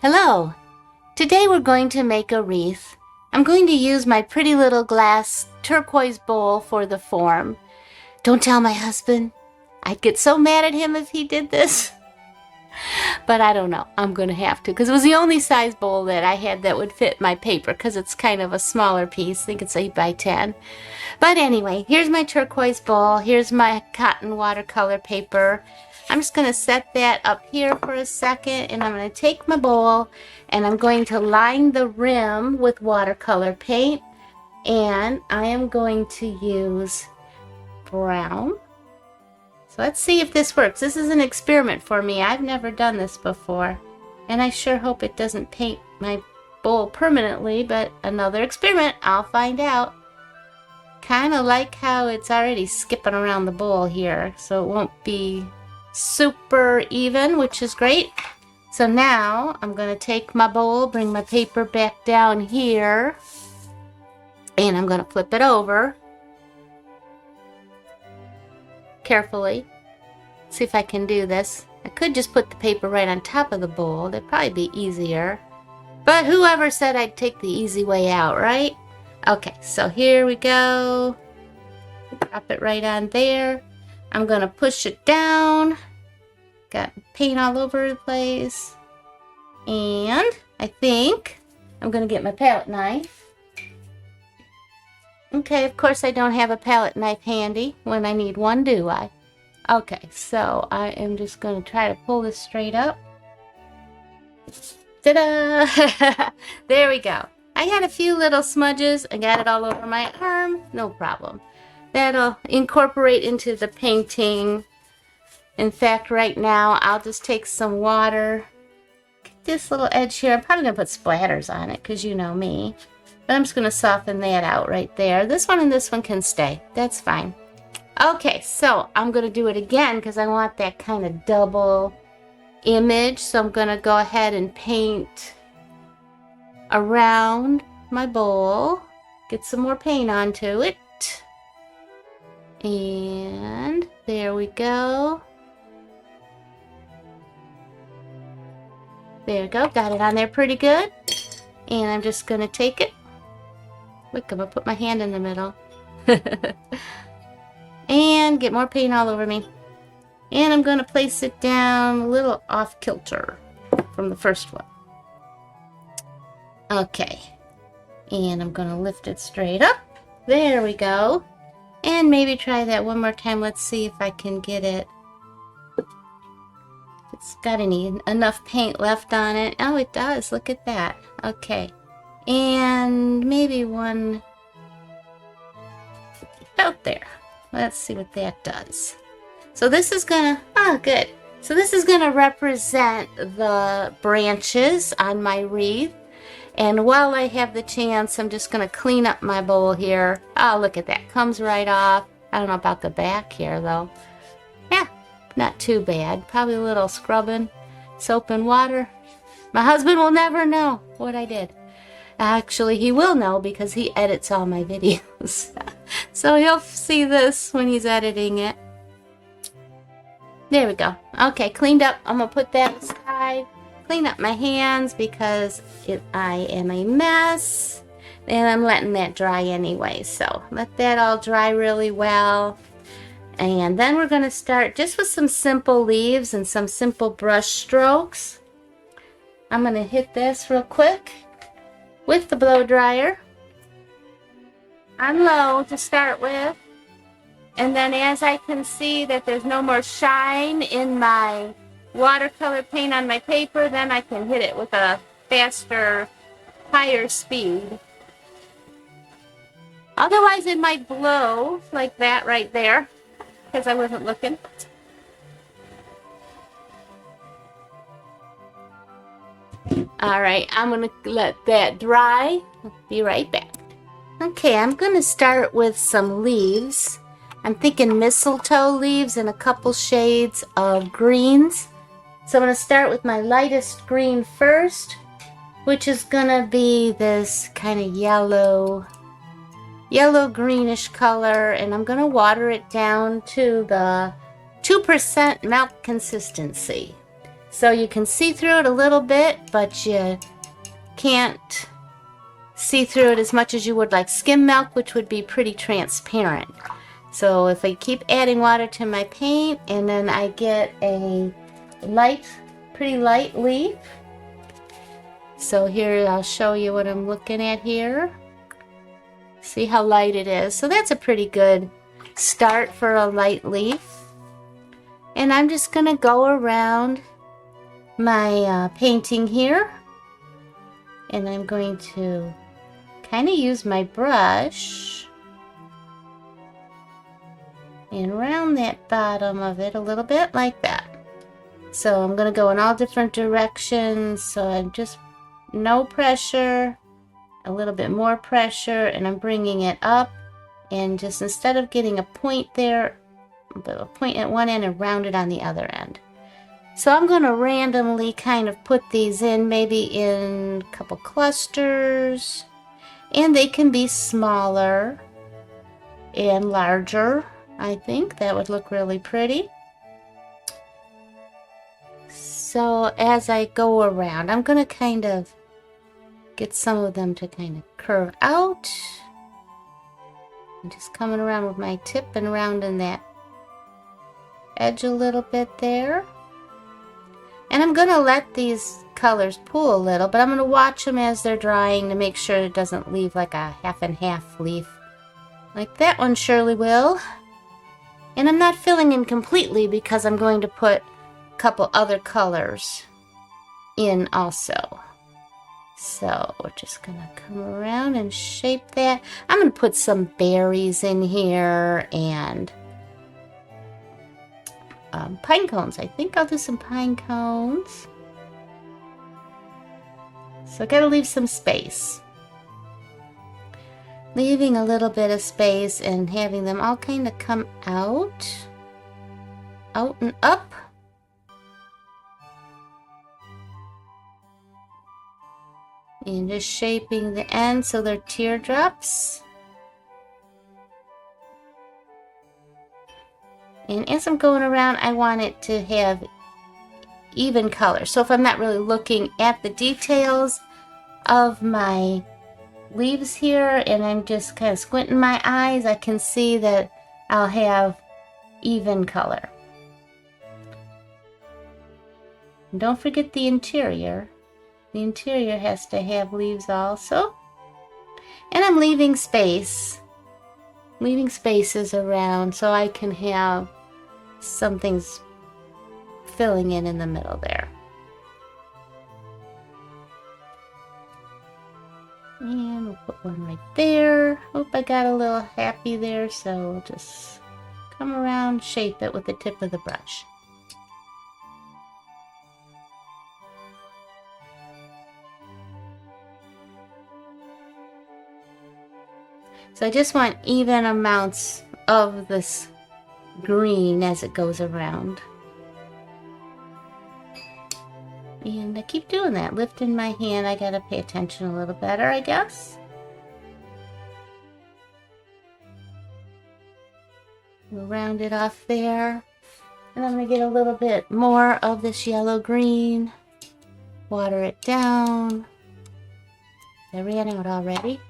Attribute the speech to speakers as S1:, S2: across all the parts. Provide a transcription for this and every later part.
S1: Hello! Today we're going to make a wreath. I'm going to use my pretty little glass turquoise bowl for the form. Don't tell my husband. I'd get so mad at him if he did this. But I don't know. I'm going to have to because it was the only size bowl that I had that would fit my paper because it's kind of a smaller piece. I think it's 8 by 10. But anyway, here's my turquoise bowl. Here's my cotton watercolor paper. I'm just going to set that up here for a second, and I'm going to take my bowl and I'm going to line the rim with watercolor paint, and I am going to use brown. So let's see if this works. This is an experiment for me. I've never done this before, and I sure hope it doesn't paint my bowl permanently, but another experiment. I'll find out. Kind of like how it's already skipping around the bowl here, so it won't be super even, which is great. So now I'm going to take my bowl, bring my paper back down here, and I'm going to flip it over carefully. See if I can do this. I could just put the paper right on top of the bowl. That'd probably be easier. But whoever said I'd take the easy way out, right? Okay, so here we go. Drop it right on there. I'm going to push it down. Got paint all over the place. And I think I'm going to get my palette knife. Okay, of course I don't have a palette knife handy when I need one, do I? Okay, so I am just going to try to pull this straight up. Ta-da! There we go. I had a few little smudges. I got it all over my arm. No problem. That'll incorporate into the painting. In fact, right now, I'll just take some water. Get this little edge here. I'm probably going to put splatters on it because you know me. But I'm just going to soften that out right there. This one and this one can stay. That's fine. Okay, so I'm going to do it again because I want that kind of double image. So I'm going to go ahead and paint around my bowl. Get some more paint onto it. And there we go. There we go. Got it on there pretty good. And I'm just going to take it. Look, I'm going to put my hand in the middle. And get more paint all over me. And I'm going to place it down a little off kilter from the first one. Okay. And I'm going to lift it straight up. There we go. And maybe try that one more time. Let's see if I can get it. If it's got enough paint left on it. Oh, it does. Look at that. Okay. And maybe one out there. Let's see what that does. So this is gonna, good. So this is gonna represent the branches on my wreath. And while I have the chance, I'm just going to clean up my bowl here. Oh, look at that. Comes right off. I don't know about the back here, though. Yeah, not too bad. Probably a little scrubbing, soap and water. My husband will never know what I did. Actually, he will know because he edits all my videos. So he'll see this when he's editing it. There we go. Okay, cleaned up. I'm going to put that aside. Clean up my hands because I am a mess, and I'm letting that dry anyway, so let that all dry really well. And then we're going to start just with some simple leaves and some simple brush strokes. I'm going to hit this real quick with the blow dryer on low to start with, and then as I can see that there's no more shine in my watercolor paint on my paper, then I can hit it with a faster, higher speed. Otherwise it might blow like that right there because I wasn't looking. Alright, I'm going to let that dry. I'll be right back. Okay, I'm going to start with some leaves. I'm thinking mistletoe leaves and a couple shades of greens. So I'm going to start with my lightest green first, which is going to be this kind of yellow greenish color, and I'm going to water it down to the 2% milk consistency. So you can see through it a little bit, but you can't see through it as much as you would like skim milk, which would be pretty transparent. So if I keep adding water to my paint, and then I get a pretty light leaf. So here I'll show you what I'm looking at here. See how light it is. So that's a pretty good start for a light leaf. And I'm just gonna go around my painting here, and I'm going to kind of use my brush and round that bottom of it a little bit like that. So I'm going to go in all different directions, so I'm just no pressure, a little bit more pressure, and I'm bringing it up, and just instead of getting a point there, a point at one end and round it on the other end. So I'm going to randomly kind of put these in, maybe in a couple clusters, and they can be smaller and larger. I think that would look really pretty. So as I go around, I'm going to kind of get some of them to kind of curve out. I'm just coming around with my tip and rounding that edge a little bit there. And I'm going to let these colors pool a little, but I'm going to watch them as they're drying to make sure it doesn't leave like a half and half leaf. Like that one surely will. And I'm not filling in completely because I'm going to put a couple other colors in also. So we're just going to come around and shape that. I'm going to put some berries in here and pine cones. I think I'll do some pine cones. So I got to leave some space. Leaving a little bit of space and having them all kind of come out and up. And just shaping the end so they're teardrops. And as I'm going around, I want it to have even color. So if I'm not really looking at the details of my leaves here and I'm just kind of squinting my eyes, I can see that I'll have even color. And don't forget the interior. The interior has to have leaves also. And I'm leaving spaces around so I can have some things filling in the middle there. And we'll put one right there. Oop, I got a little happy there, so we'll just come around, shape it with the tip of the brush. So I just want even amounts of this green as it goes around. And I keep doing that, lifting my hand. I gotta pay attention a little better, I guess. We'll round it off there. And I'm gonna get a little bit more of this yellow-green. Water it down. I ran out already.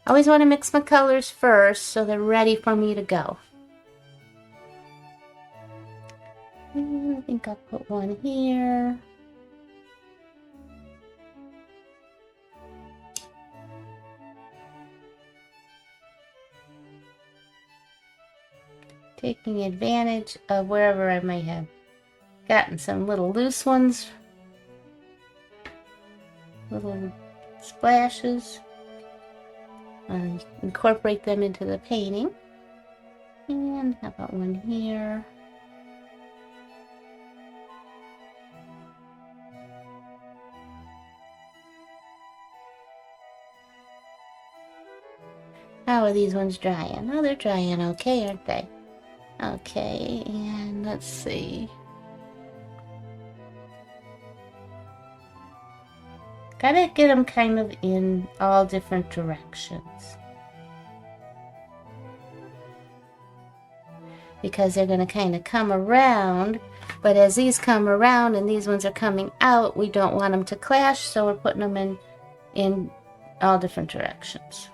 S1: I always want to mix my colors first so they're ready for me to go. And I think I'll put one here. Taking advantage of wherever I may have gotten some little loose ones. Little splashes. Incorporate them into the painting. And how about one here? How are these ones drying? Oh, they're drying okay, aren't they? Okay, and let's see. Gotta get them kind of in all different directions. because they're going to kind of come around. But as these come around and these ones are coming out, we don't want them to clash, so we're putting them in all different directions.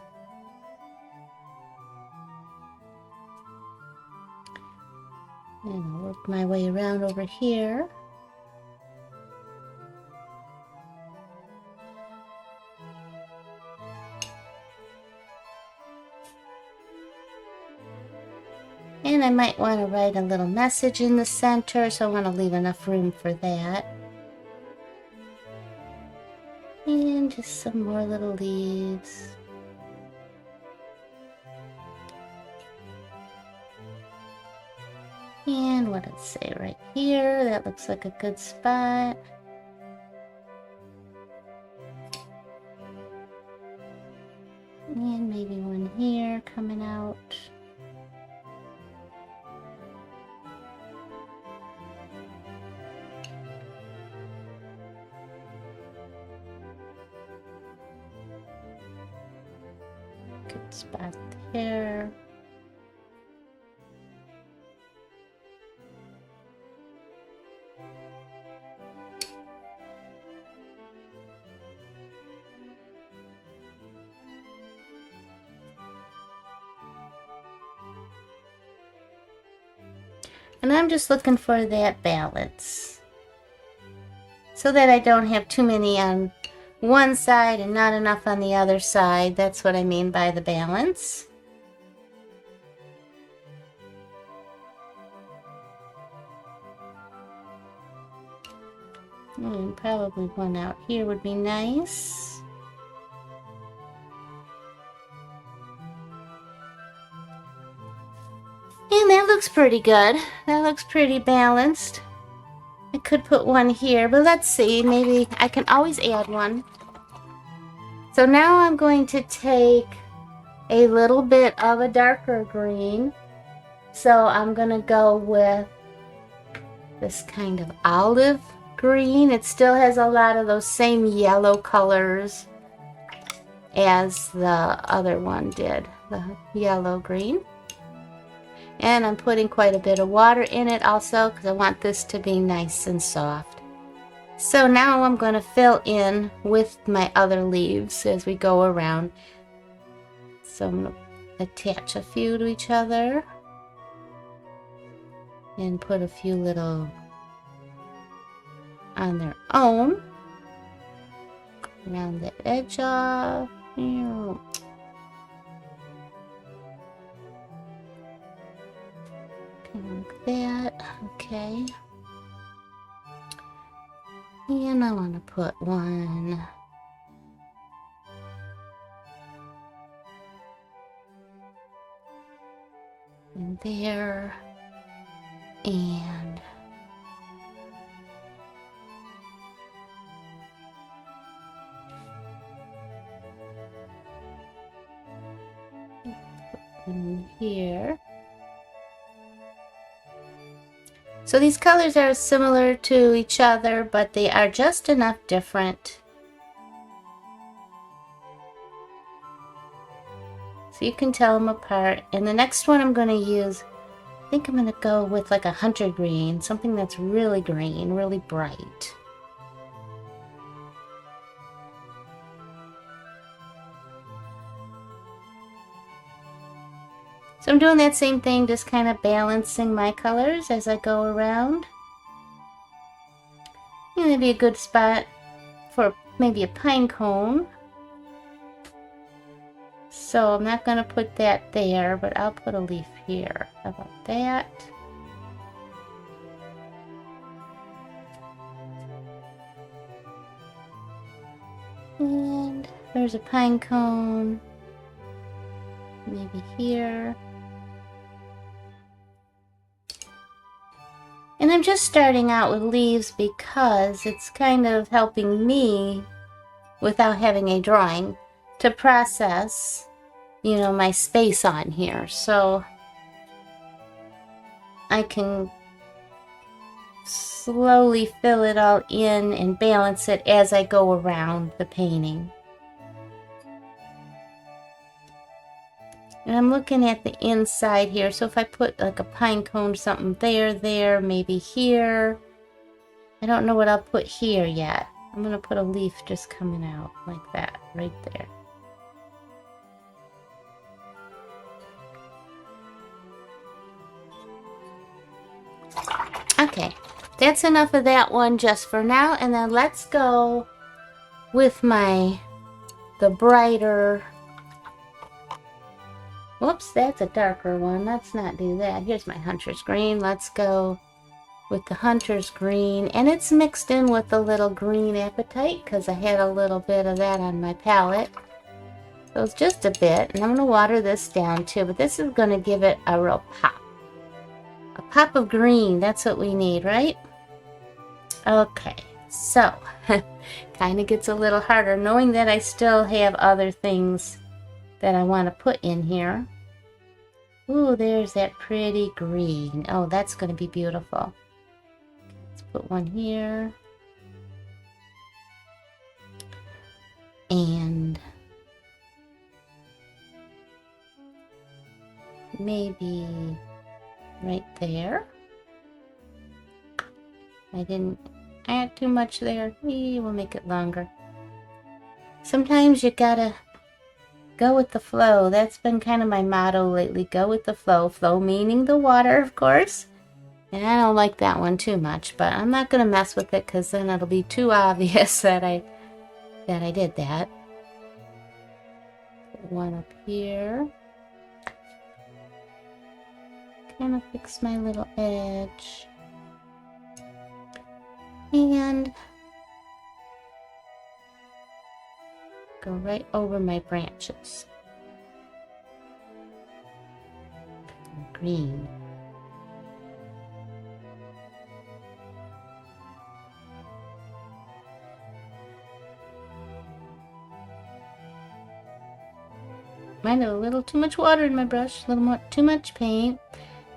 S1: And I'll work my way around over here. And I might want to write a little message in the center, so I want to leave enough room for that. And just some more little leaves. And what did it say right here? That looks like a good spot. And maybe one here coming out. Good spot there. And I'm just looking for that balance, so that I don't have too many on one side and not enough on the other side. That's what I mean by the balance. And probably one out here would be nice. And that looks pretty good. That looks pretty balanced. I could put one here, but let's see. Maybe I can always add one. So now I'm going to take a little bit of a darker green. So I'm going to go with this kind of olive green. It still has a lot of those same yellow colors as the other one did, the yellow green. And I'm putting quite a bit of water in it also because I want this to be nice and soft. So now I'm going to fill in with my other leaves as we go around. So I'm going to attach a few to each other and put a few little on their own. Round the edge off. Like that. Okay. And I want to put one in there. And in here. So these colors are similar to each other, but they are just enough different. So you can tell them apart. And the next one I'm going to use, I think I'm going to go with like a hunter green, something that's really green, really bright. So I'm doing that same thing, just kind of balancing my colors as I go around. And that'd be a good spot for maybe a pine cone. So I'm not going to put that there, but I'll put a leaf here. How about that? And there's a pine cone. Maybe here. And I'm just starting out with leaves because it's kind of helping me, without having a drawing, to process, you know, my space on here. So I can slowly fill it all in and balance it as I go around the painting. And I'm looking at the inside here. So if I put like a pine cone, something there, maybe here. I don't know what I'll put here yet. I'm going to put a leaf just coming out like that, right there. Okay, that's enough of that one just for now. And then let's go with the brighter... Whoops, that's a darker one. Let's not do that. Here's my Hunter's Green. Let's go with the Hunter's Green. And it's mixed in with the little green apatite because I had a little bit of that on my palette. So it's just a bit. And I'm going to water this down too. But this is going to give it a real pop. A pop of green. That's what we need, right? Okay. So, kind of gets a little harder knowing that I still have other things that I want to put in here. Ooh, there's that pretty green. Oh, that's going to be beautiful. Let's put one here. And maybe right there. I didn't add too much there. We'll make it longer. Sometimes you gotta go with the flow. That's been kind of my motto lately. Go with the flow. Flow meaning the water, of course. And I don't like that one too much, but I'm not going to mess with it because then it'll be too obvious that I did that. Put one up here. Kind of fix my little edge. And go right over my branches. Green. Might have a little too much water in my brush, a little more, too much paint.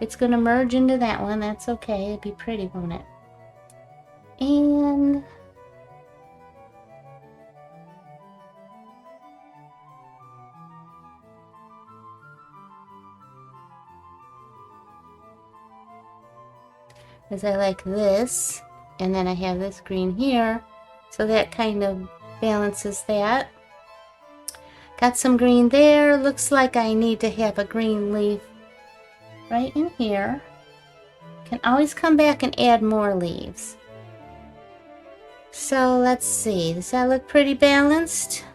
S1: It's going to merge into that one. That's okay. It'll be pretty, won't it? And as I like this, and then I have this green here, so that kind of balances that. Got some green there. Looks like I need to have a green leaf right in here. Can always come back and add more leaves. So let's see, does that look pretty balanced?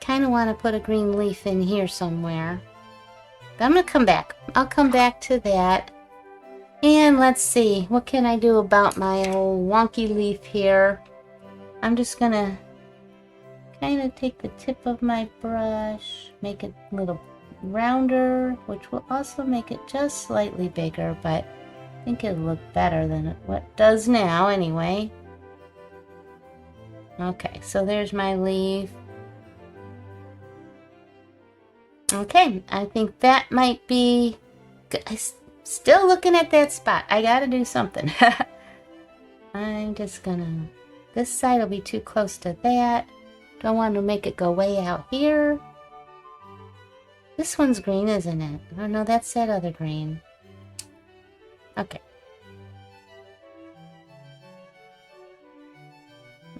S1: Kind of want to put a green leaf in here somewhere. But I'm going to come back. I'll come back to that. And let's see, what can I do about my old wonky leaf here? I'm just going to kind of take the tip of my brush, make it a little rounder, which will also make it just slightly bigger, but I think it'll look better than what it does now anyway. Okay, so there's my leaf. Okay, I think that might be good. I'm still looking at that spot. I gotta do something. I'm just gonna... This side will be too close to that. Don't want to make it go way out here. This one's green, isn't it? Oh no, that's that other green. Okay.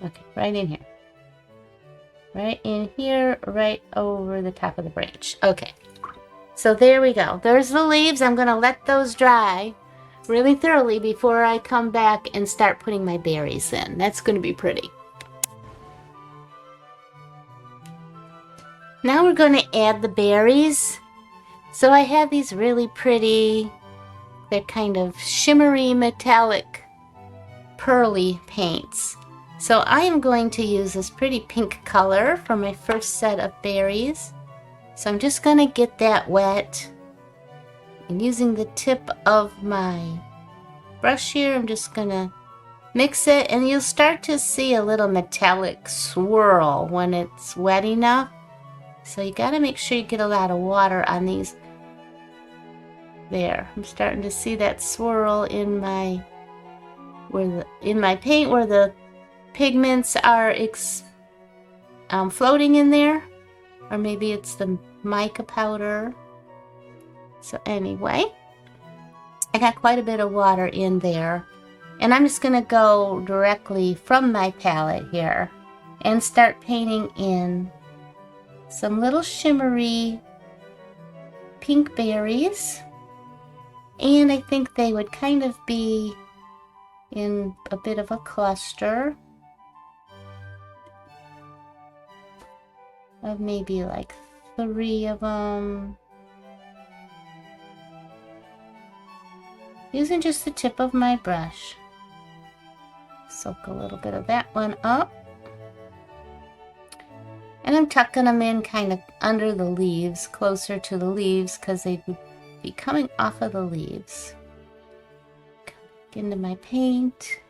S1: Okay, right in here. Right in here, right over the top of the branch. Okay. So there we go. There's the leaves. I'm going to let those dry really thoroughly before I come back and start putting my berries in. That's going to be pretty. Now we're going to add the berries. So I have these really pretty, they're kind of shimmery, metallic, pearly paints. So I am going to use this pretty pink color for my first set of berries. So I'm just going to get that wet. And using the tip of my brush here, I'm just going to mix it. And you'll start to see a little metallic swirl when it's wet enough. So you got to make sure you get a lot of water on these. There, I'm starting to see that swirl in my paint where the pigments are floating in there, or maybe it's the mica powder. So anyway, I got quite a bit of water in there. And I'm just going to go directly from my palette here and start painting in some little shimmery pink berries. And I think they would kind of be in a bit of a cluster of maybe like 3 of them. Using just the tip of my brush. Soak a little bit of that one up. And I'm tucking them in kind of under the leaves, closer to the leaves, because they would be coming off of the leaves. Get into my paint.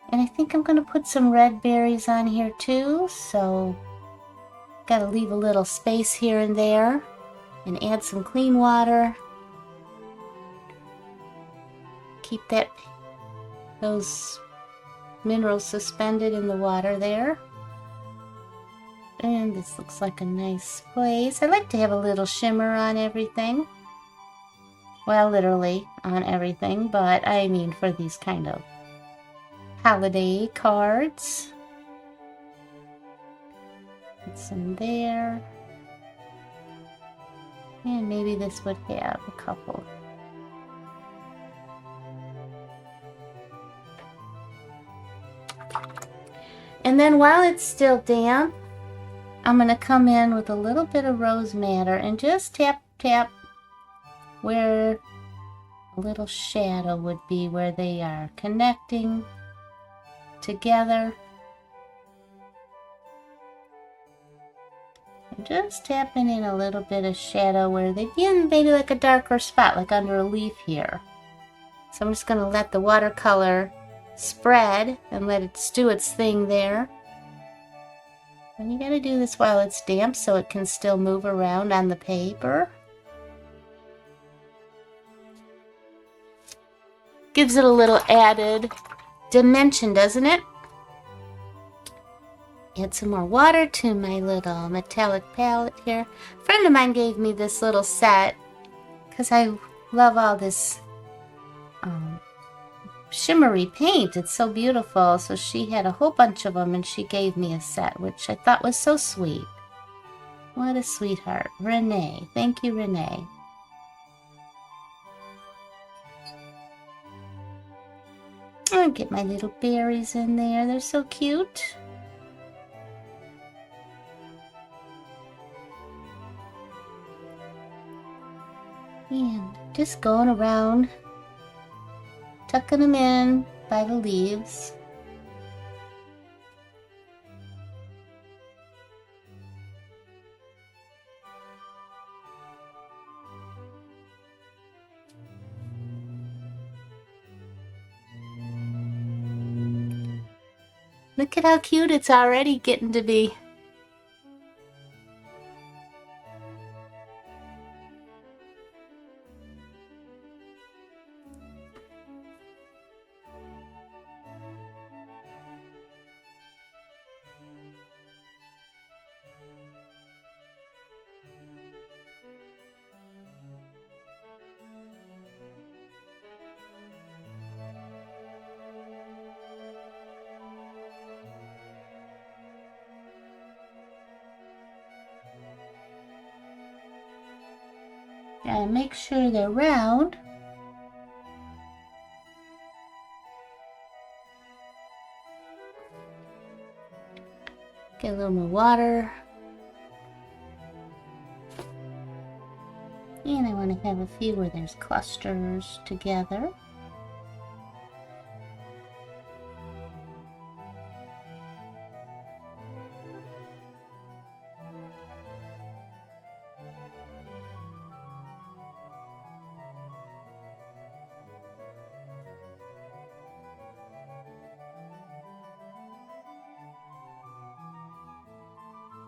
S1: And I think I'm going to put some red berries on here too, so got to leave a little space here and there and add some clean water. Keep those minerals suspended in the water there. And this looks like a nice place. I like to have a little shimmer on everything. Well, literally on everything, but I mean for these kind of holiday cards. Put some there. And maybe this would have a couple. And then while it's still damp, I'm going to come in with a little bit of rose madder and just tap, tap where a little shadow would be, where they are connecting together. I'm just tapping in a little bit of shadow where they'd be in maybe like a darker spot, like under a leaf here. So I'm just going to let the watercolor spread and let it do its thing there. And you gotta do this while it's damp so it can still move around on the paper. Gives it a little added dimension, doesn't it? Add some more water to my little metallic palette here. A friend of mine gave me this little set because I love all this shimmery paint. It's so beautiful. So she had a whole bunch of them and she gave me a set, which I thought was so sweet. What a sweetheart. Renee. Thank you, Renee. I'll get my little berries in there. They're so cute. And just going around, tucking them in by the leaves. Look at how cute it's already getting to be. And make sure they're round. Get a little more water. And I want to have a few where there's clusters together.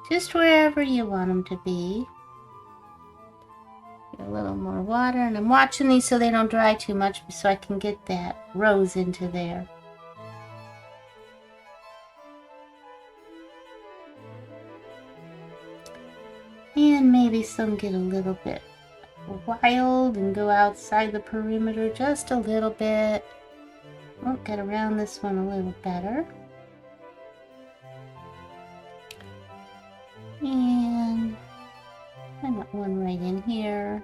S1: Just wherever you want them to be. Get a little more water, and I'm watching these so they don't dry too much so I can get that rose into there. And maybe some get a little bit wild and go outside the perimeter just a little bit. We'll get around this one a little better. And I got one right in here.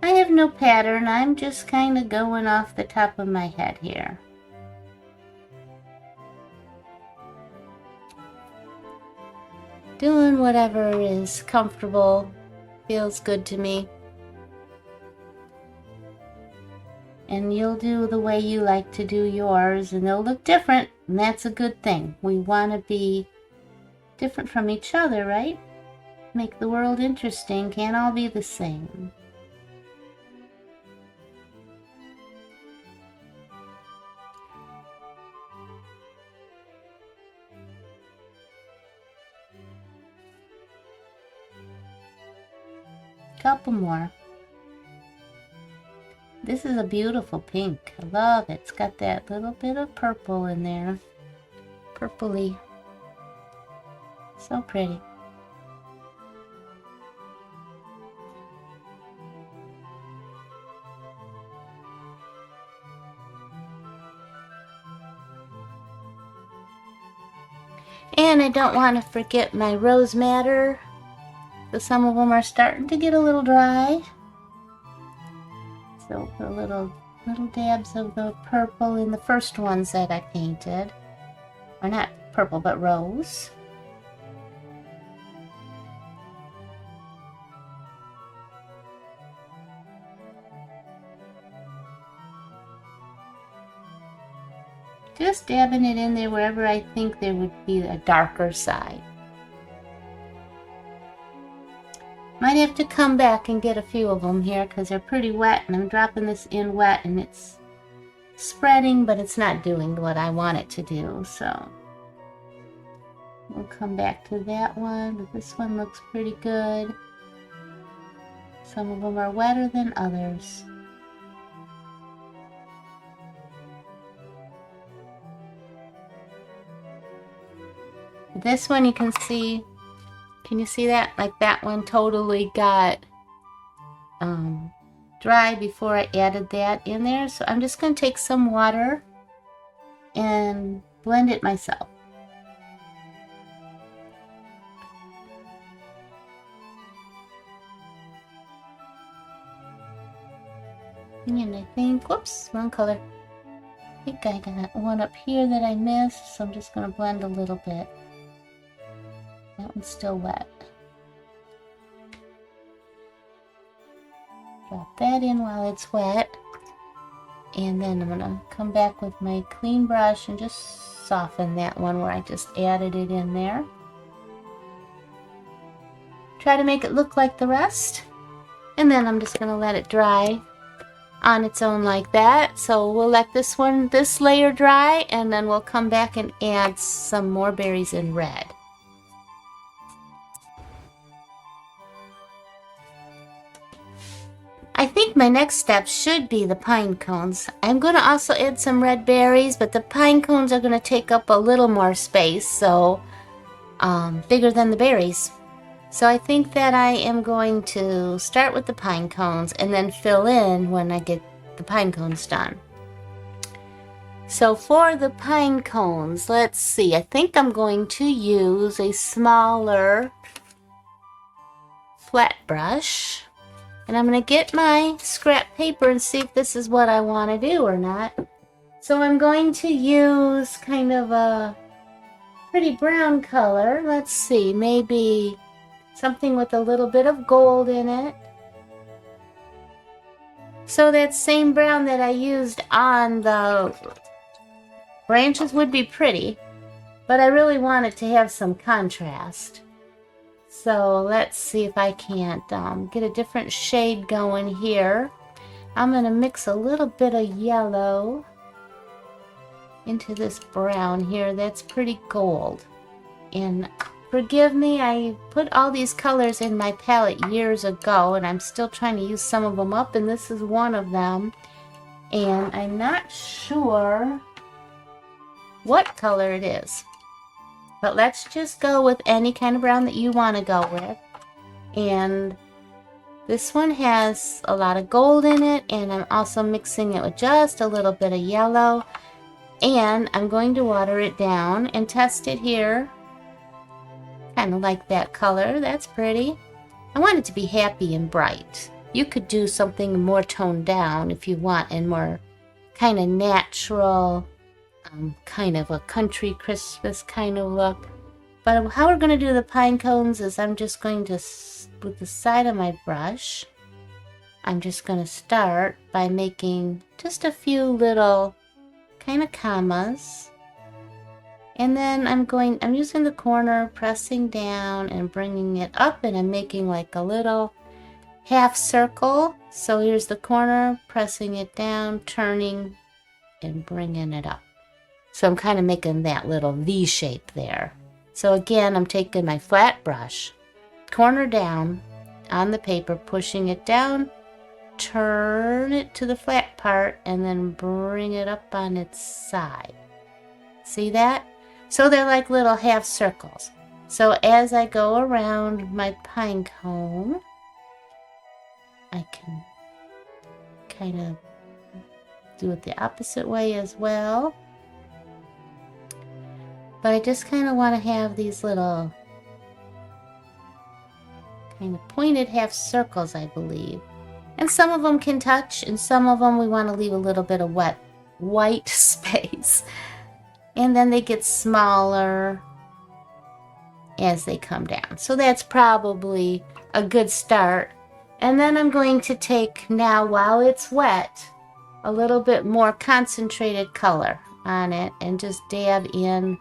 S1: I have no pattern, I'm just kind of going off the top of my head here. Doing whatever is comfortable, feels good to me. And you'll do the way you like to do yours, and they'll look different, and that's a good thing. We want to be different from each other, right? Make the world interesting, can't all be the same. Couple more. This is a beautiful pink. I love it. It's got that little bit of purple in there. Purpley. So pretty. And I don't want to forget my rose madder. So some of them are starting to get a little dry. So put little dabs of the purple in the first ones that I painted. Or not purple, but rose. Just dabbing it in there wherever I think there would be a darker side. Might have to come back and get a few of them here because they're pretty wet, and I'm dropping this in wet and it's spreading, but it's not doing what I want it to do. So we'll come back to that one, but this one looks pretty good. Some of them are wetter than others. This one you can see. Can you see that? Like that one totally got dry before I added that in there. So I'm just going to take some water and blend it myself. And I think, whoops, wrong color. I think I got one up here that I missed, so I'm just going to blend a little bit. That one's still wet. Drop that in while it's wet. And then I'm going to come back with my clean brush and just soften that one where I just added it in there. Try to make it look like the rest. And then I'm just going to let it dry on its own like that. So we'll let this layer dry, and then we'll come back and add some more berries in red. I think my next step should be the pine cones. I'm going to also add some red berries, but the pine cones are going to take up a little more space, so bigger than the berries. So I think that I am going to start with the pine cones and then fill in when I get the pine cones done. So for the pine cones, let's see. I think I'm going to use a smaller flat brush. And I'm going to get my scrap paper and see if this is what I want to do or not. So I'm going to use kind of a pretty brown color. Let's see, maybe something with a little bit of gold in it. So that same brown that I used on the branches would be pretty, but I really want it to have some contrast. So let's see if I can't get a different shade going here. I'm going to mix a little bit of yellow into this brown here. That's pretty gold. And forgive me, I put all these colors in my palette years ago, and I'm still trying to use some of them up, and this is one of them. And I'm not sure what color it is. But let's just go with any kind of brown that you want to go with. And this one has a lot of gold in it, and I'm also mixing it with just a little bit of yellow. And I'm going to water it down and test it here. Kind of like that color. That's pretty. I want it to be happy and bright. You could do something more toned down if you want, and more kind of natural, kind of a country Christmas kind of look. But how we're going to do the pine cones is I'm just going to, with the side of my brush, I'm just going to start by making just a few little kind of commas. And then I'm using the corner, pressing down and bringing it up, and I'm making like a little half circle. So here's the corner, pressing it down, turning and bringing it up. So I'm kind of making that little V shape there. So again, I'm taking my flat brush, corner down on the paper, pushing it down, turn it to the flat part, and then bring it up on its side. See that? So they're like little half circles. So as I go around my pine cone, I can kind of do it the opposite way as well. But I just kind of want to have these little kind of pointed half circles, I believe. And some of them can touch, and some of them we want to leave a little bit of wet white space. And then they get smaller as they come down. So that's probably a good start. And then I'm going to take now, while it's wet, a little bit more concentrated color on it and just dab in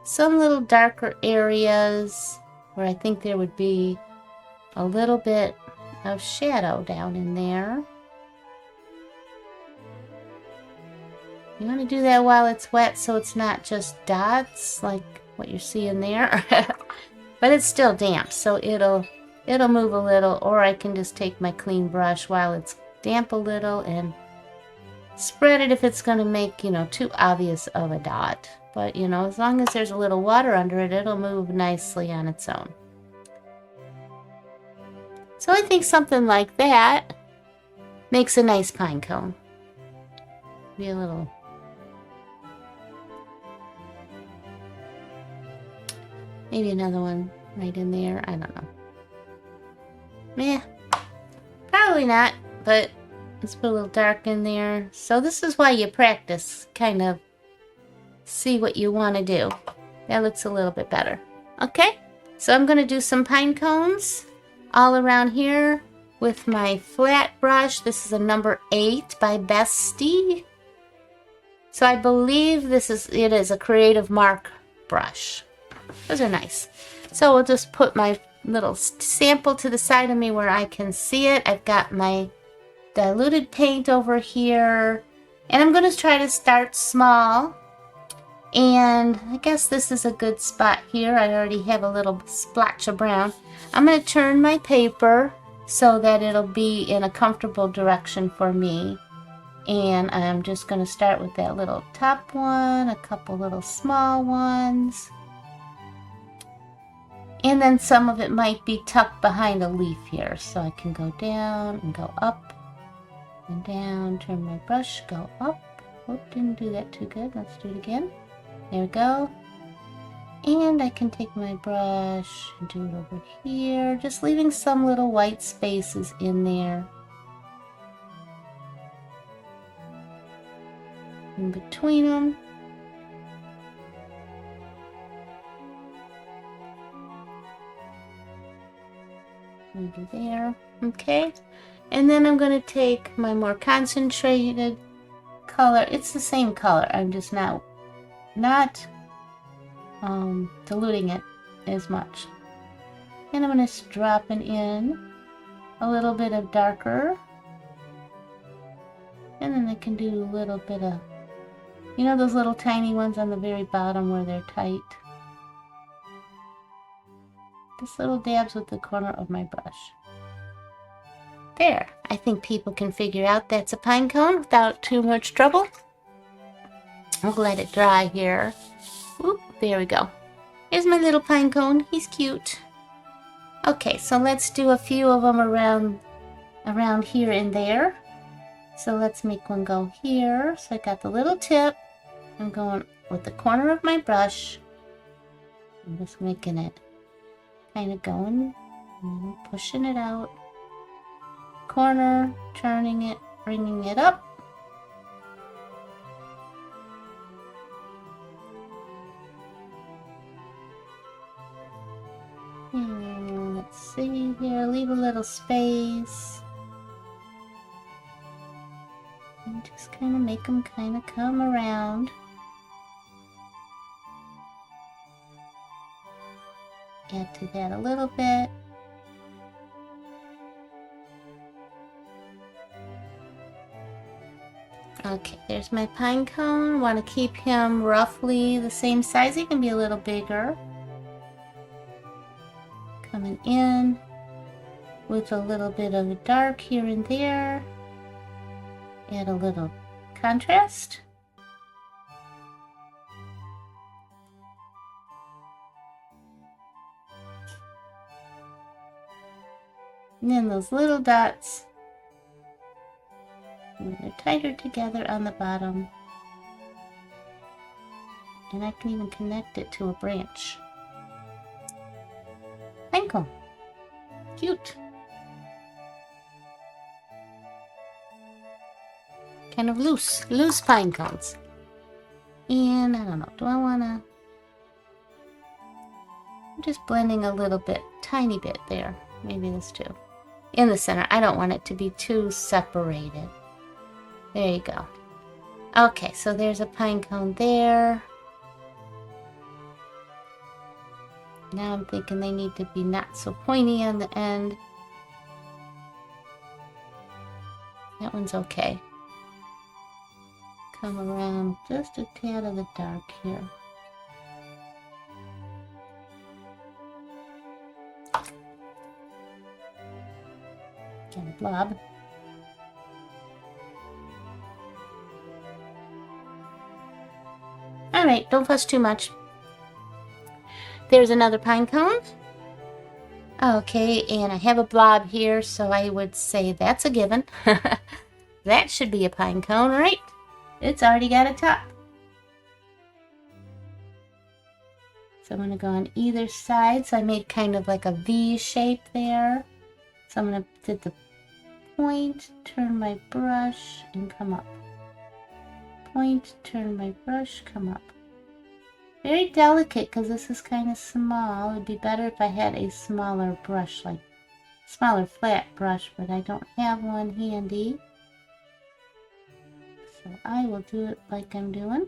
S1: some little darker areas where I think there would be a little bit of shadow down in there. You want to do that while it's wet so it's not just dots like what you're seeing there. But it's still damp, so it'll move a little, or I can just take my clean brush while it's damp a little and spread it if it's going to make, too obvious of a dot. But, as long as there's a little water under it, it'll move nicely on its own. So I think something like that makes a nice pine cone. Be a little... Maybe another one right in there. I don't know. Meh. Probably not, but let's put a little dark in there. So this is why you practice. Kind of see what you want to do. That looks a little bit better. Okay, so I'm going to do some pine cones all around here with my flat brush. This is a number 8 by Bestie. So I believe it is a Creative Mark brush. Those are nice. So we'll just put my little sample to the side of me where I can see it. I've got my diluted paint over here, and I'm going to try to start small. And I guess this is a good spot here. I already have a little splotch of brown. I'm going to turn my paper so that it'll be in a comfortable direction for me. And I'm just going to start with that little top one, a couple little small ones. And then some of it might be tucked behind a leaf here. So I can go down and go up and down, turn my brush, go up. Oh, didn't do that too good. Let's do it again. There we go. And I can take my brush and do it over here, just leaving some little white spaces in there. In between them. Maybe there. Okay. And then I'm going to take my more concentrated color. It's the same color. I'm just not diluting it as much. And I'm going to drop in a little bit of darker. And then I can do a little bit of, those little tiny ones on the very bottom where they're tight. Just little dabs with the corner of my brush. There. I think people can figure out that's a pine cone without too much trouble. We'll let it dry here. Oop, there we go. Here's my little pine cone. He's cute. Okay, so let's do a few of them around here and there. So let's make one go here. So I got the little tip. I'm going with the corner of my brush. I'm just making it kind of going and pushing it out. Corner, turning it, bringing it up. And let's see here, leave a little space. And just kind of make them kind of come around. Add to that a little bit. Okay, there's my pine cone. Want to keep him roughly the same size. He can be a little bigger. Coming in with a little bit of dark here and there. Add a little contrast. And then those little dots, and they're tighter together on the bottom. And I can even connect it to a branch. Pine cone. Cute. Kind of loose pine cones. And I don't know, do I wanna... I'm just blending a little bit, tiny bit there. Maybe this too. In the center. I don't want it to be too separated. There you go. Okay, so there's a pine cone there. Now I'm thinking they need to be not so pointy on the end. That one's okay. Come around just a tad of the dark here. Get a blob. Alright, don't fuss too much. There's another pine cone. Okay, and I have a blob here, so I would say that's a given. That should be a pine cone, right? It's already got a top. So I'm going to go on either side. So I made kind of like a V shape there. So I'm going to do the point, turn my brush, and come up. Point, turn my brush, come up. Very delicate because this is kind of small. It would be better if I had a smaller brush, like smaller flat brush, but I don't have one handy. So I will do it like I'm doing.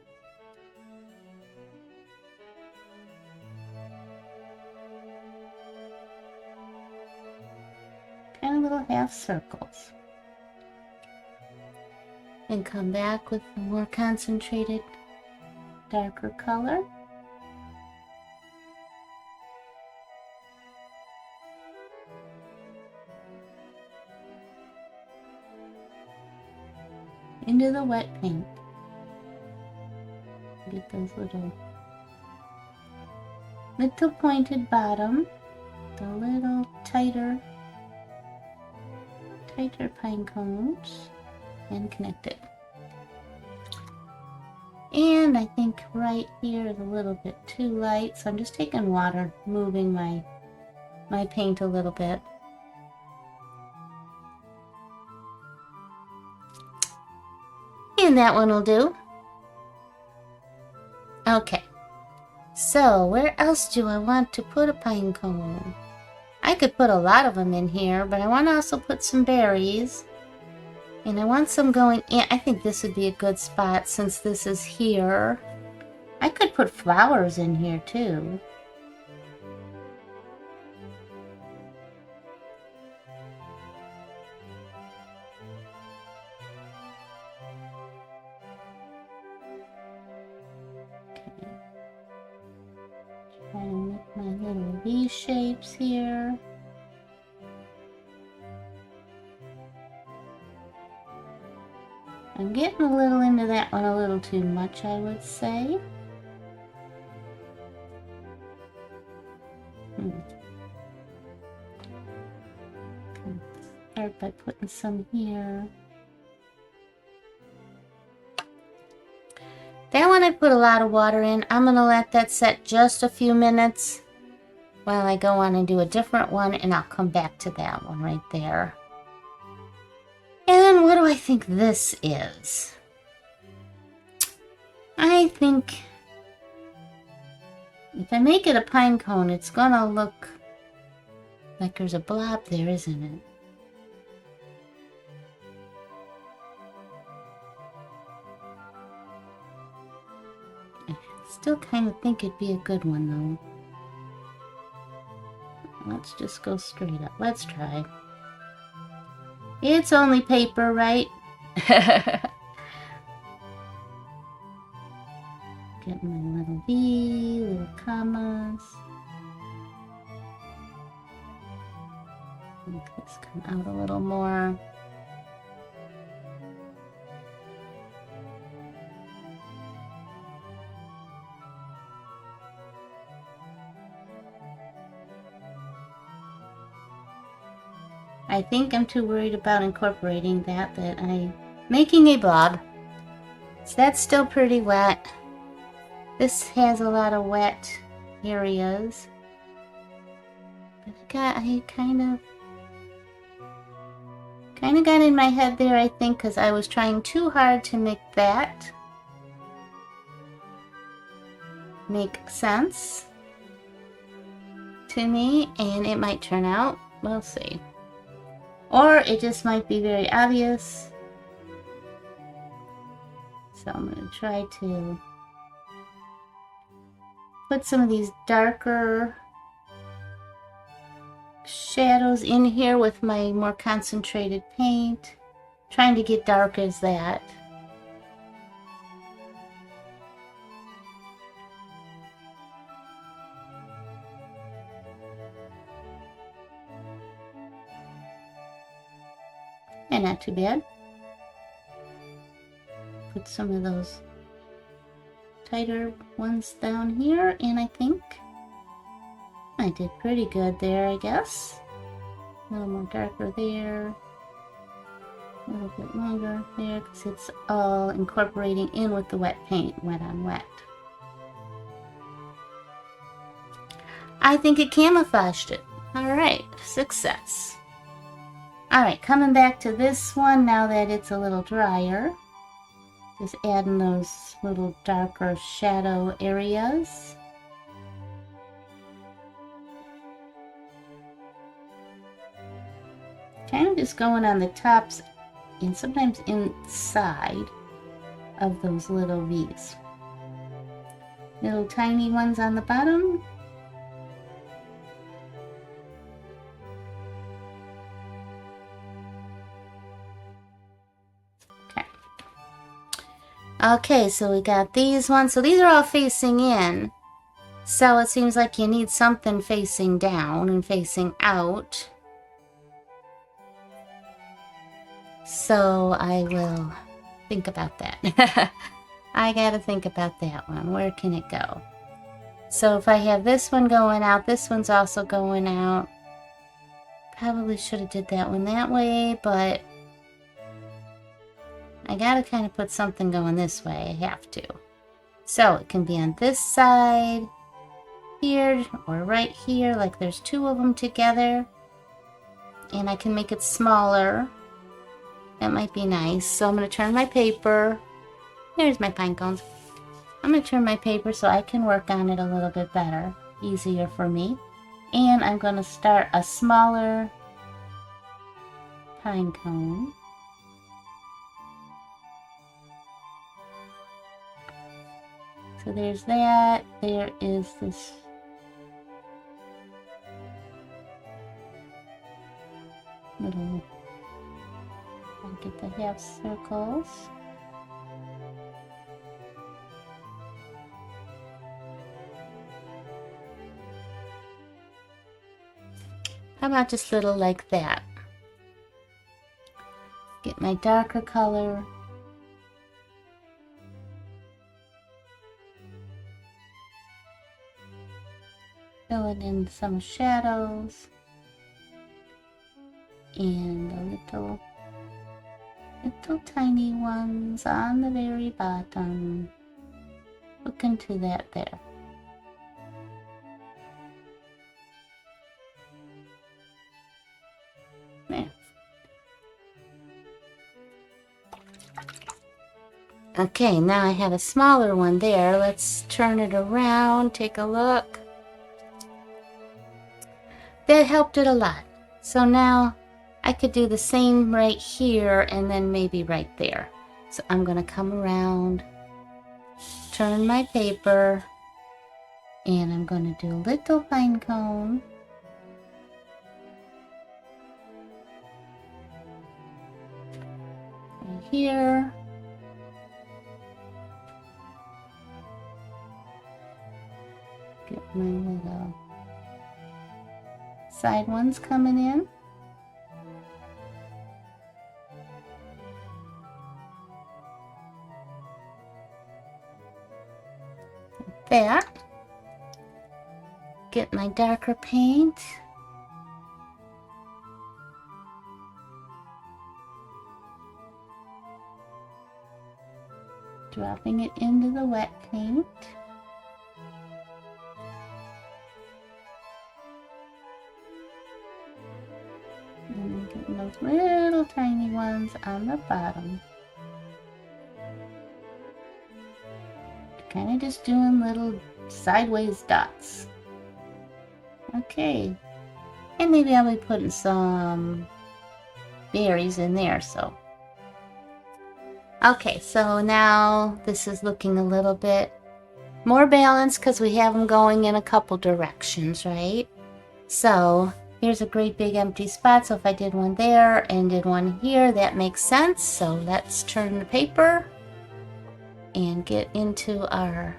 S1: Kind of little half circles. And come back with a more concentrated, darker color. Into the wet paint. Get those little pointed bottom, the little tighter pine cones, and connect it. And I think right here is a little bit too light, so I'm just taking water, moving my paint a little bit. And that one will do. Okay. So, where else do I want to put a pine cone? I could put a lot of them in here, but I want to also put some berries. And I want some going in. I think this would be a good spot since this is here. I could put flowers in here too. Trying to make my little V shapes here. I'm getting a little into that one a little too much, I would say. Start by putting some here. That one I put a lot of water in. I'm going to let that set just a few minutes while I go on and do a different one, and I'll come back to that one right there. And what do I think this is? I think if I make it a pine cone, it's going to look like there's a blob there, isn't it? Still kind of think it'd be a good one, though. Let's just go straight up. Let's try. It's only paper, right? Get my little V, little commas. Make this come out a little more. I think I'm too worried about incorporating that I'm making a blob. So that's still pretty wet. This has a lot of wet areas. But I kind of got in my head there, I think, because I was trying too hard to make that make sense to me, and it might turn out, we'll see. Or it just might be very obvious. So I'm going to try to put some of these darker shadows in here with my more concentrated paint. Trying to get dark as that. And not too bad. Put some of those tighter ones down here, and I think I did pretty good there, I guess. A little more darker there. A little bit longer there, because it's all incorporating in with the wet paint, wet on wet. I think it camouflaged it. Alright, success. Alright, coming back to this one now that it's a little drier. Just adding those little darker shadow areas. Kind of just going on the tops and sometimes inside of those little V's. Little tiny ones on the bottom. Okay, so we got these ones. So these are all facing in. So it seems like you need something facing down and facing out. So I will think about that. I gotta think about that one. Where can it go? So if I have this one going out, this one's also going out. Probably should have did that one that way, but I gotta kind of put something going this way. I have to. So it can be on this side, here, or right here, like there's two of them together. And I can make it smaller. That might be nice. So I'm going to turn my paper. There's my pine cones. I'm going to turn my paper so I can work on it a little bit better. Easier for me. And I'm going to start a smaller pine cone. So there's that. There is this little, I'll get the half circles. How about just little like that? Get my darker color. filling in some shadows and the little tiny ones on the very bottom. Look into that there. There. Okay, now I have a smaller one there. Let's turn it around, take a look. That helped it a lot. So now I could do the same right here and then maybe right there. So I'm going to come around, turn my paper, and I'm going to do a little pine cone. Right here. Get my little side ones coming in. Like that. Get my darker paint. Dropping it into the wet paint. And getting those little tiny ones on the bottom. Kind of just doing little sideways dots. Okay. And maybe I'll be putting some berries in there, so. Okay, so now this is looking a little bit more balanced because we have them going in a couple directions, right? So here's a great big empty spot. So if I did one there and did one here, that makes sense. So let's turn the paper and get into our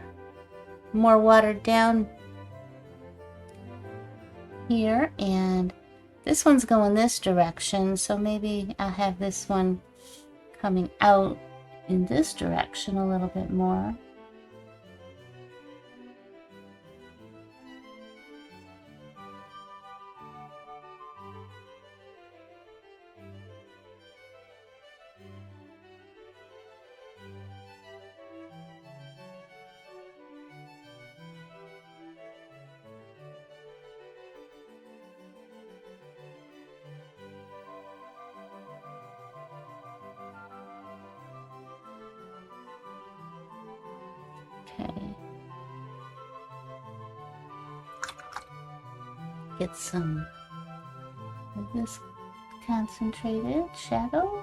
S1: more watered down here. And this one's going this direction, so maybe I'll have this one coming out in this direction a little bit more. Okay. Get some of this concentrated shadows.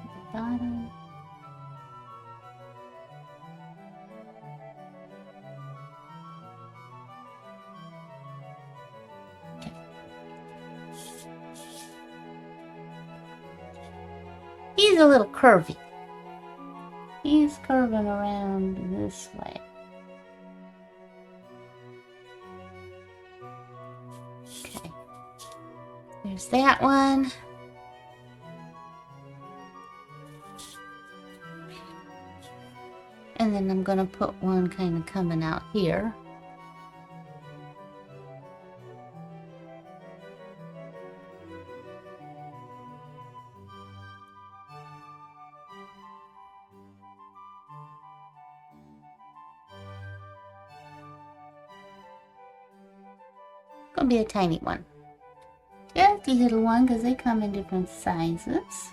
S1: The bottom. He's a little curvy. He's curving around this way. Okay. There's that one. And then I'm going to put one kind of coming out here. Gonna be a tiny one. Just a little one because they come in different sizes.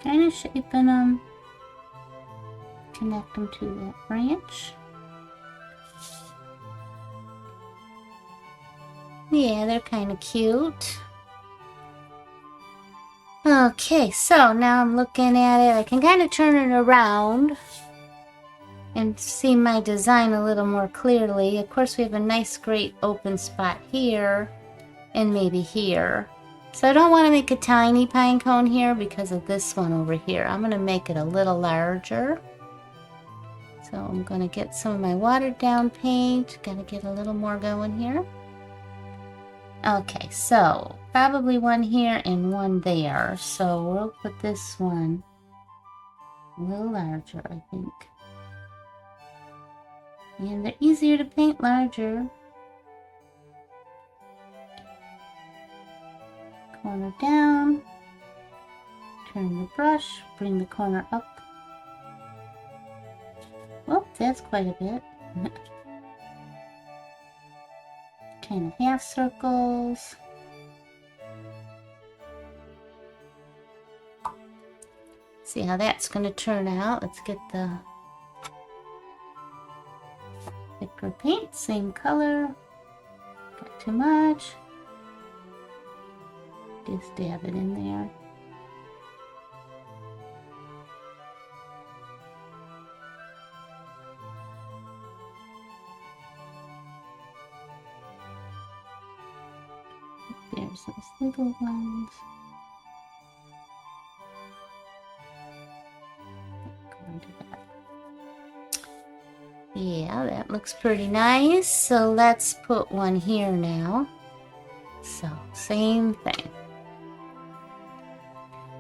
S1: Kind of shaping them, connect them to that branch. Yeah, they're kind of cute. Okay, so now I'm looking at it. I can kind of turn it around and see my design a little more clearly. Of course, we have a nice, great open spot here and maybe here. So I don't want to make a tiny pine cone here because of this one over here. I'm going to make it a little larger. So I'm going to get some of my watered down paint. Got to get a little more going here. Okay, so probably one here and one there. So we'll put this one a little larger, I think. And they're easier to paint larger. Corner down. Turn the brush, bring the corner up. Oh, that's quite a bit. Kind of half circles. See how that's going to turn out. Let's get the thicker paint, same color. Got too much. Just dab it in there. There's those little ones. Yeah, that looks pretty nice. So let's put one here now. So, same thing.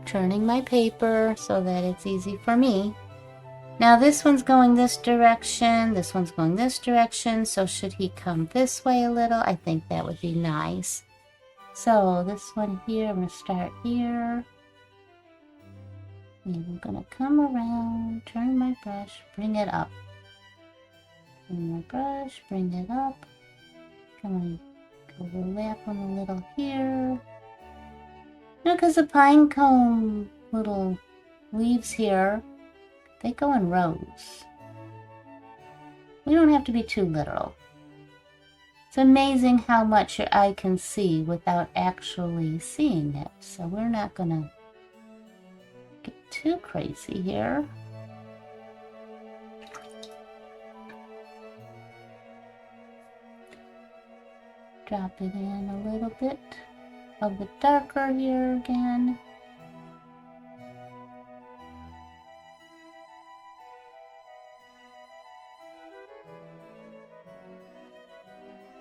S1: Turning my paper so that it's easy for me. Now this one's going this direction, this one's going this direction, so should he come this way a little? I think that would be nice. So this one here, I'm going to start here. And I'm going to come around, turn my brush, bring it up. Bring my brush, bring it up. Come on, overlap on a little here. No, because the pine cone little leaves here, they go in rows. We don't have to be too literal. It's amazing how much your eye can see without actually seeing it. So we're not going to get too crazy here. Drop it in a little bit of the darker here again.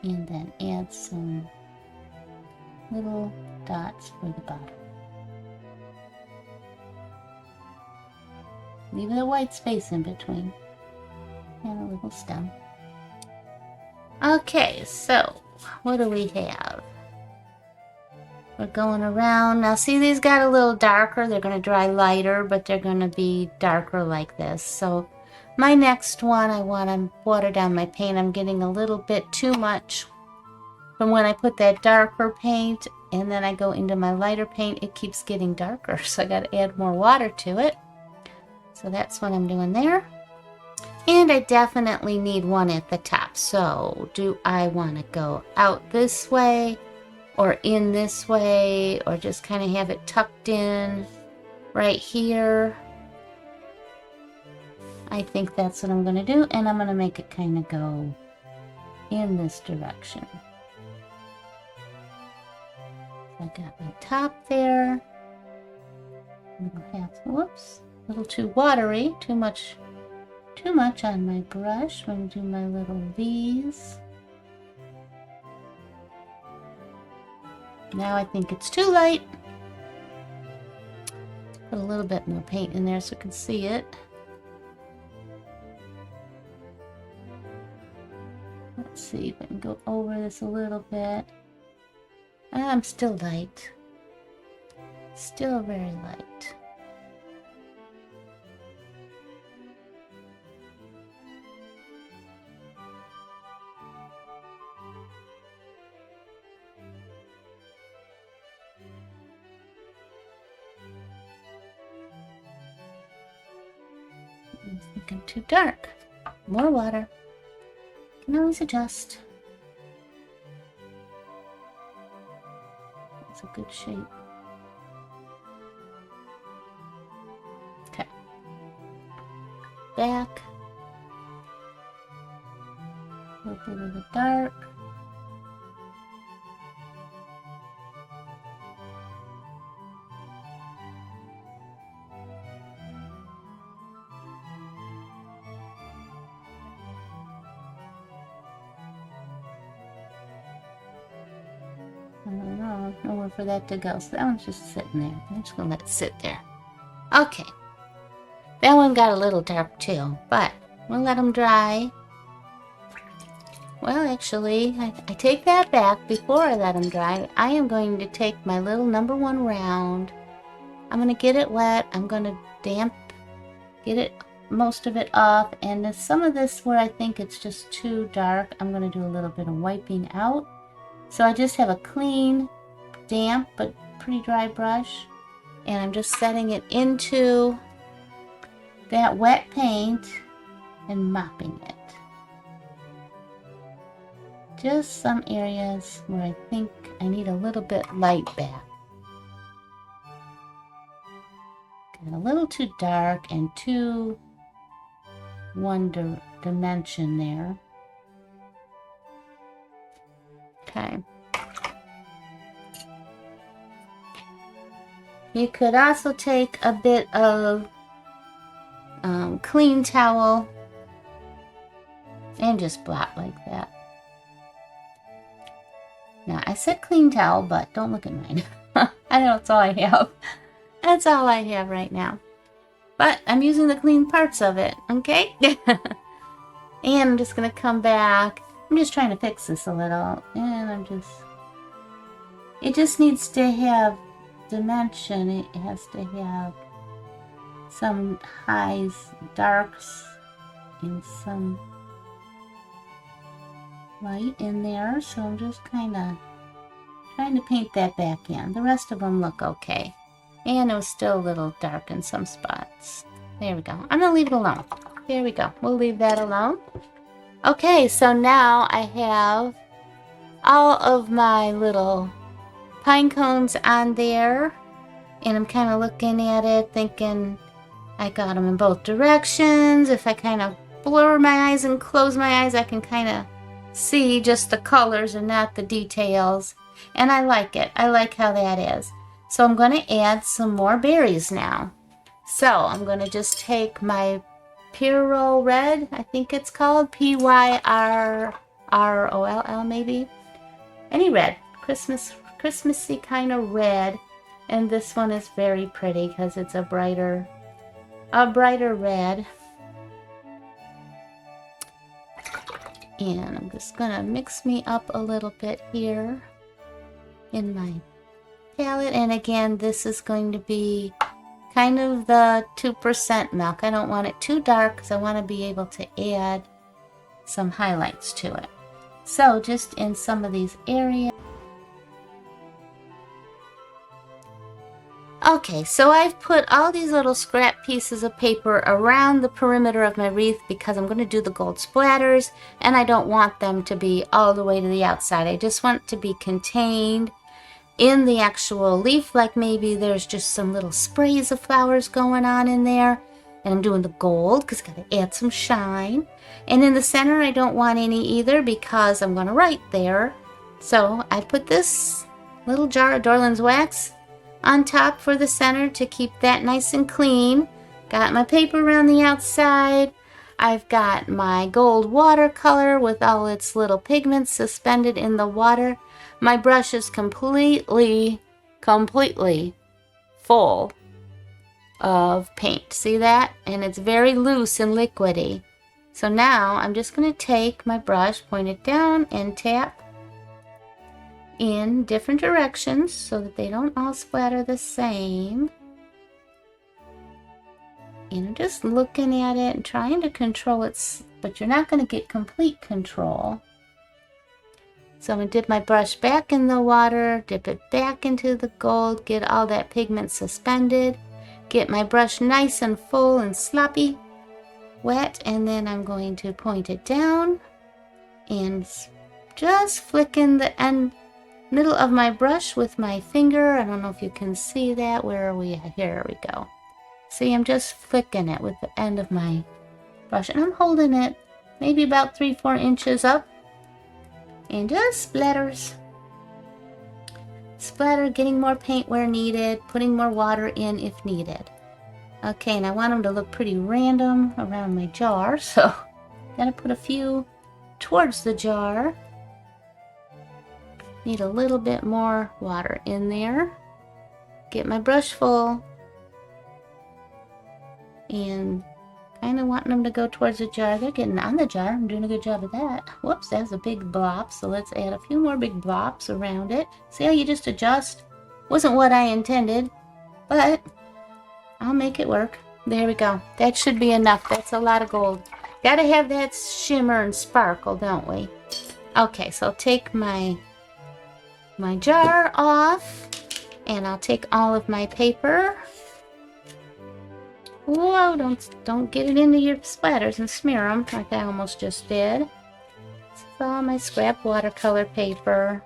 S1: And then add some little dots for the bottom. Leave a white space in between and a little stem. Okay, so what do we have? We're going around. Now see, these got a little darker. They're going to dry lighter, but they're going to be darker like this. So my next one, I want to water down my paint. I'm getting a little bit too much from when I put that darker paint and then I go into my lighter paint. It keeps getting darker, so I got to add more water to it. So that's what I'm doing there. And I definitely need one at the top. So do I want to go out this way or in this way, or just kind of have it tucked in right here? I think that's what I'm going to do, and I'm going to make it kind of go in this direction. I got my top there. Whoops, a little too watery, too much on my brush. I'm going to do my little V's. Now I think it's too light. Put a little bit more paint in there so you can see it. Let's see if I can go over this a little bit. I'm still light. Still very light. I'm thinking too dark. More water. Can always adjust. That's a good shape. Okay. Back. A little bit of the dark. I don't know, nowhere for that to go. So that one's just sitting there. I'm just gonna let it sit there. Okay. That one got a little dark too, but we'll let them dry. Well, actually, I take that back. Before I let them dry, I am going to take my little number 1 round. I'm going to get it wet. I'm going to get it, most of it off. And some of this where I think it's just too dark, I'm going to do a little bit of wiping out. So I just have a clean, damp, but pretty dry brush. And I'm just setting it into that wet paint and mopping it. Just some areas where I think I need a little bit light back. Got a little too dark and too one dimension there. Okay. You could also take a bit of clean towel and just blot like that. Now, I said clean towel, but don't look at mine. I know that's all I have. That's all I have right now. But I'm using the clean parts of it, okay? And I'm just going to come back. I'm just trying to fix this a little. And it just needs to have dimension. It has to have some highs, darks, and some light in there, so I'm just kind of trying to paint that back in. The rest of them look okay, and it was still a little dark in some spots. There we go. I'm gonna leave it alone. There we go. We'll leave that alone. Okay, so now I have all of my little pine cones on there, and I'm kind of looking at it thinking I got them in both directions. If I kind of blur my eyes and close my eyes, I can kind of see just the colors and not the details, and I like it. I like how that is. So I'm going to add some more berries now. So I'm going to just take my Pyrrol Red, I think it's called, Pyrroll maybe. Any red, Christmassy kind of red, and this one is very pretty because it's a brighter red. And I'm just gonna mix me up a little bit here in my palette. And again, this is going to be kind of the 2% milk. I don't want it too dark because I want to be able to add some highlights to it. So just in some of these areas. Okay, so I've put all these little scrap pieces of paper around the perimeter of my wreath because I'm going to do the gold splatters, and I don't want them to be all the way to the outside. I just want it to be contained in the actual leaf, like maybe there's just some little sprays of flowers going on in there. And I'm doing the gold because I've got to add some shine. And in the center, I don't want any either because I'm going to write there. So I put this little jar of Dorland's wax on top for the center to keep that nice and clean. Got my paper around the outside. I've got my gold watercolor with all its little pigments suspended in the water. My brush is completely full of paint. See that? And it's very loose and liquidy. So now I'm just going to take my brush, point it down, and tap in different directions so that they don't all splatter the same. And I'm just looking at it and trying to control it, but you're not going to get complete control. So I'm going to dip my brush back in the water, dip it back into the gold, get all that pigment suspended, get my brush nice and full and sloppy, wet, and then I'm going to point it down and just flick in the end middle of my brush with my finger. I don't know if you can see that. Where are we at? Here we go. See, I'm just flicking it with the end of my brush, and I'm holding it maybe about 3-4 inches up, and just splatters. Splatter, getting more paint where needed, putting more water in if needed. Okay, and I want them to look pretty random around my jar, so gotta put a few towards the jar. Need a little bit more water in there. Get my brush full. And kind of wanting them to go towards the jar. They're getting on the jar. I'm doing a good job of that. Whoops, that was a big blop. So let's add a few more big blops around it. See how you just adjust? Wasn't what I intended, but I'll make it work. There we go. That should be enough. That's a lot of gold. Gotta have that shimmer and sparkle, don't we? Okay, so I'll take my jar off, and I'll take all of my paper. Whoa, don't get it into your splatters and smear them like I almost just did. This is all my scrap watercolor paper.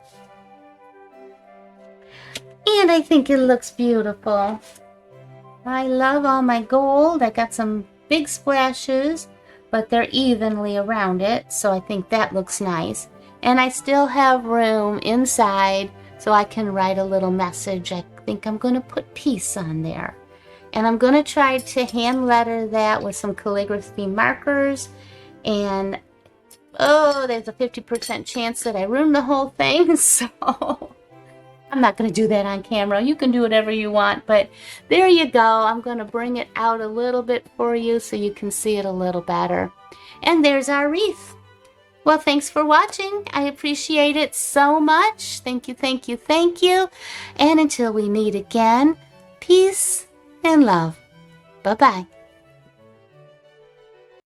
S1: And I think it looks beautiful. I love all my gold. I got some big splashes, but they're evenly around it, so I think that looks nice. And I still have room inside so I can write a little message. I think I'm going to put peace on there. And I'm going to try to hand letter that with some calligraphy markers. And, oh, there's a 50% chance that I ruin the whole thing. So I'm not going to do that on camera. You can do whatever you want. But there you go. I'm going to bring it out a little bit for you so you can see it a little better. And there's our wreath. Well, thanks for watching. I appreciate it so much. Thank you, thank you, thank you. And until we meet again, peace and love. Bye-bye.